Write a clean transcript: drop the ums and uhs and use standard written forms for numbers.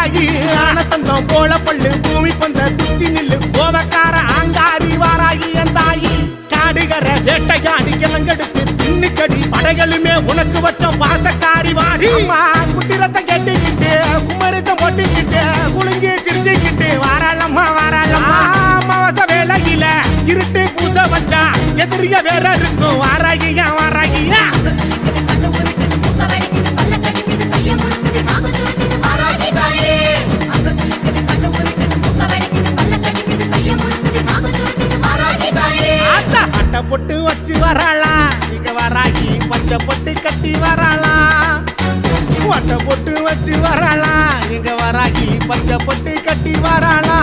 வாராகி ஆனத்தந்தம் கோல பல்லு பூமி பந்த குத்தி நில்லு கோவக்கார ஆங்காரி வாராகி என் தாயி காடுகர வேட்டையாடி கிளங்கெடுத்து தின்னுக்கடி படைகளுமே உனக்கு வச்ச பாசக்காரி வாடி குட்டிரத்தை கட்டிக்கிட்டு குமரிச்சம் போட்டுக்கிட்டு குலுங்கி சிரிச்சுக்கிட்டு வாராளம்மா வாராளம்மா அமாவாச வேலையில இருட்டு பூச வச்சா எதிரிய வேற இருக்கும் வாராகியா வாராகியா பொட்டு வச்சு வராளா இங்க வராகி பச்சை பொட்டு கட்டி வராளா வட்ட பொட்டு வச்சு வராளா இங்க வராகி பச்சை பொட்டு கட்டி வராளா